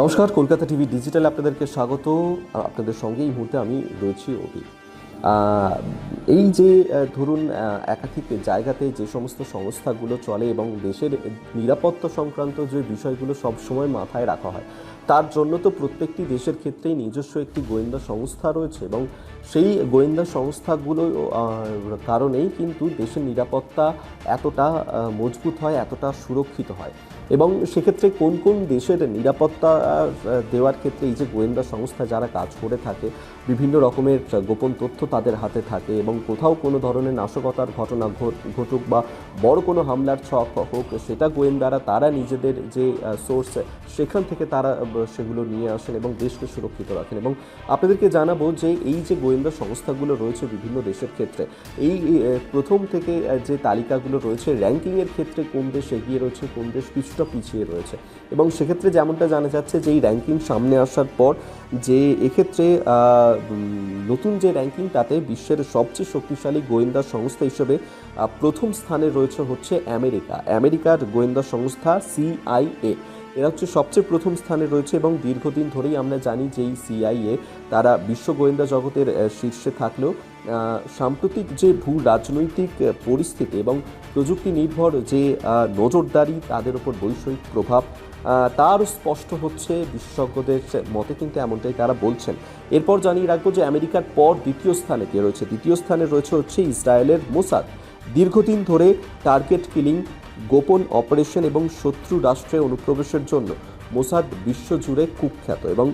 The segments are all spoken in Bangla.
নমস্কার, কলকাতা টিভি ডিজিটাল আপনাদেরকে স্বাগত। আপনাদের সঙ্গে এই মুহূর্তে আমি রয়েছি অভি। এই যে ধরুন একাধিক জায়গাতে যে সমস্ত সংস্থাগুলো চলে এবং দেশের নিরাপত্তা সংক্রান্ত যে বিষয়গুলো সবসময় মাথায় রাখা হয়, তার জন্য তো প্রত্যেকটি দেশের ক্ষেত্রেই নিজস্ব একটি গোয়েন্দা সংস্থা রয়েছে এবং সেই গোয়েন্দা সংস্থাগুলো কারণেই কিন্তু দেশের নিরাপত্তা এতটা মজবুত হয়, এতটা সুরক্ষিত হয়। এবং সেক্ষেত্রে কোন কোন দেশের নিরাপত্তা দেওয়ার ক্ষেত্রে এই যে গোয়েন্দা সংস্থা যারা কাজ করে থাকে, বিভিন্ন রকমের গোপন তথ্য তাদের হাতে থাকে এবং কোথাও কোনো ধরনের নাশকতার ঘটনা ঘটুক বা বড় কোনো হামলার ছক হোক, সেটা গোয়েন্দারা তারা নিজেদের যে সোর্স সেখান থেকে তারা সেগুলো নিয়ে আসেন এবং দেশকে সুরক্ষিত রাখেন। এবং আপনাদেরকে জানাবো যে এই যে গোয়েন্দা সংস্থাগুলো রয়েছে বিভিন্ন দেশের ক্ষেত্রে, এই প্রথম থেকে যে তালিকাগুলো রয়েছে র্যাঙ্কিংয়ের ক্ষেত্রে কোন দেশ এগিয়ে রয়েছে, কোন দেশ কিছুটা পিছিয়ে রয়েছে। এবং সেক্ষেত্রে যেমনটা জানা যাচ্ছে যে এই র্যাঙ্কিং সামনে আসার পর যে এক্ষেত্রে নতুন যে র্যাঙ্কিং, তাতে বিশ্বের সবচেয়ে শক্তিশালী গোয়েন্দা সংস্থা হিসেবে প্রথম স্থানে রয়েছে হচ্ছে আমেরিকার গোয়েন্দা সংস্থা CIA। এরা হচ্ছে সবচেয়ে প্রথম স্থানে রয়েছে এবং দীর্ঘদিন ধরেই আমরা জানি যে এই CIA তারা বিশ্ব গোয়েন্দা জগতের শীর্ষে থাকলেও সাম্প্রতিক যে ভূ রাজনৈতিক পরিস্থিতি এবং প্রযুক্তি নির্ভর যে নজরদারি, তাদের উপর বৈষয়িক প্রভাব তার স্পষ্ট হচ্ছে বিশেষজ্ঞদের মতে, কিন্তু এমনটাই তারা বলছেন। এরপর জানিয়ে রাখবো যে আমেরিকার পর দ্বিতীয় স্থানে কে রয়েছে। দ্বিতীয় স্থানে রয়েছে হচ্ছে ইসরায়েলের মোসাদ। দীর্ঘদিন ধরে টার্গেট কিলিং, গোপন অপারেশন এবং শত্রু রাষ্ট্রে অনুপ্রবেশের জন্য মোসাদ বিশ্বজুড়ে কুখ্যাত। এবং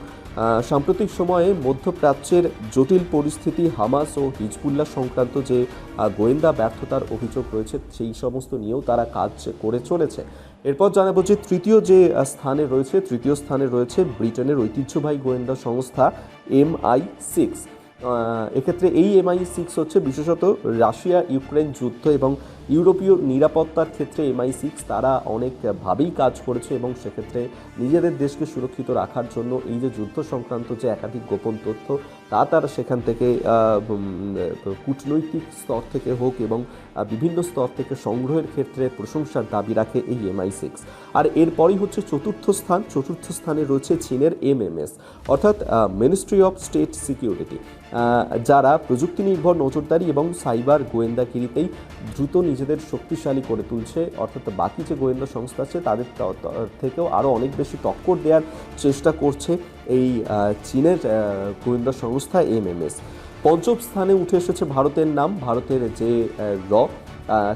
সাম্প্রতিক সময়ে মধ্যপ্রাচ্যের জটিল পরিস্থিতি, হামাস ও হিজবুল্লাহ সংক্রান্ত যে গোয়েন্দা ব্যর্থতার অভিযোগ রয়েছে, সেই সমস্ত নিয়েও তারা কাজ করে চলেছে। এরপর জানাবো যে তৃতীয় স্থানে রয়েছে ব্রিটেনের ঐতিহ্যবাহী গোয়েন্দা সংস্থা MI6। এক্ষেত্রে এই MI6 হচ্ছে বিশেষত রাশিয়া ইউক্রেন যুদ্ধ এবং ইউরোপীয় নিরাপত্তার ক্ষেত্রে MI6 তারা অনেকভাবেই কাজ করেছে এবং সেক্ষেত্রে নিজেদের দেশকে সুরক্ষিত রাখার জন্য এই যে যুদ্ধ সংক্রান্ত যে একাধিক গোপন তথ্য তারা সেখান থেকে কূটনৈতিক স্তর থেকে হোক এবং বিভিন্ন স্তর থেকে সংগ্রহের ক্ষেত্রে প্রশংসার দাবি রাখে এই MI6। আর এরপরই হচ্ছে চতুর্থ স্থানে রয়েছে চীনের MMS, অর্থাৎ মিনিস্ট্রি অফ স্টেট সিকিউরিটি, যারা প্রযুক্তি নির্ভর নজরদারি এবং সাইবার গোয়েন্দাগিরিতেই দ্রুত নিজেদের শক্তিশালী করে তুলছে। অর্থাৎ বাকি যে গোয়েন্দা সংস্থা আছে তাদের থেকেও আরও অনেক বেশি টক্কর দেওয়ার চেষ্টা করছে এই চীনের গোয়েন্দা সংস্থা MMS। পঞ্চম স্থানে উঠে এসেছে ভারতের যে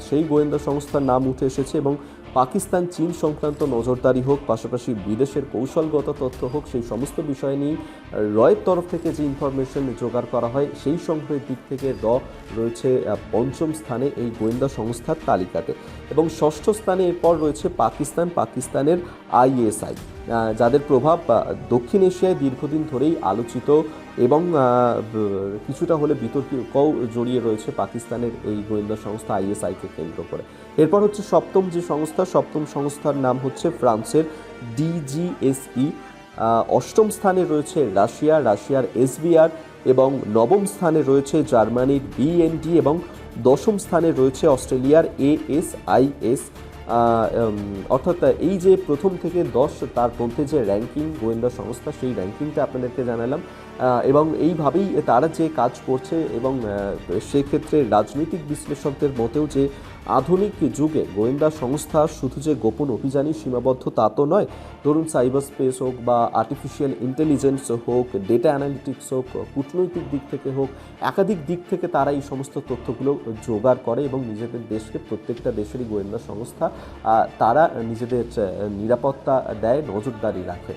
সেই গোয়েন্দা সংস্থার নাম উঠে এসেছে এবং পাকিস্তান চীন সংক্রান্ত নজরদারি হোক, পাশাপাশি বিদেশের কৌশলগত তথ্য হোক, সেই সমস্ত বিষয় নিয়ে রয়ের তরফ থেকে যে ইনফরমেশন জোগাড় করা হয় সেই সংগ্রহের দিক থেকে রয়েছে পঞ্চম স্থানে এই গোয়েন্দা সংস্থার তালিকাতে। এবং ষষ্ঠ স্থানে এরপর রয়েছে পাকিস্তানের ISI, যাদের প্রভাব দক্ষিণ এশিয়ায় দীর্ঘদিন ধরেই আলোচিত এবং কিছুটা হলে বিতর্কও জড়িয়ে রয়েছে পাকিস্তানের এই গোয়েন্দা সংস্থা ISI-কে কেন্দ্র করে। এরপর হচ্ছে সপ্তম সংস্থার নাম হচ্ছে ফ্রান্সের DGSE। অষ্টম স্থানে রয়েছে রাশিয়ার SVR এবং নবম স্থানে রয়েছে জার্মানির BND এবং দশম স্থানে রয়েছে অস্ট্রেলিয়ার ASIS। অর্থাৎ এই যে প্রথম থেকে 10 তার মধ্যে যে র্যাঙ্কিং গোয়েন্দা সংস্থা, সেই র্যাঙ্কিংটা আপনাদেরকে জানালাম। এবং এইভাবেই তারা যে কাজ করছে এবং সেক্ষেত্রে রাজনৈতিক বিশ্লেষকদের মতেও যে আধুনিক যুগে গোয়েন্দা সংস্থা শুধু যে গোপন অভিযানই সীমাবদ্ধ তা তো নয়। ধরুন সাইবার স্পেস হোক বা আর্টিফিশিয়াল ইন্টেলিজেন্স হোক, ডেটা অ্যানালিটিক্স হোক, কূটনৈতিক দিক থেকে হোক, একাধিক দিক থেকে তারা এই সমস্ত তথ্যগুলো জোগাড় করে এবং নিজেদের দেশকে, প্রত্যেকটা দেশেরই গোয়েন্দা সংস্থা তারা নিজেদের নিরাপত্তা দেয়, নজরদারি রাখে।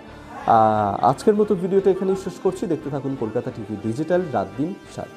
আজকের মতো ভিডিওটা এখানেই শেষ করছি। দেখতে থাকুন কলকাতা টিভি ডিজিটাল, রাত দিন 7।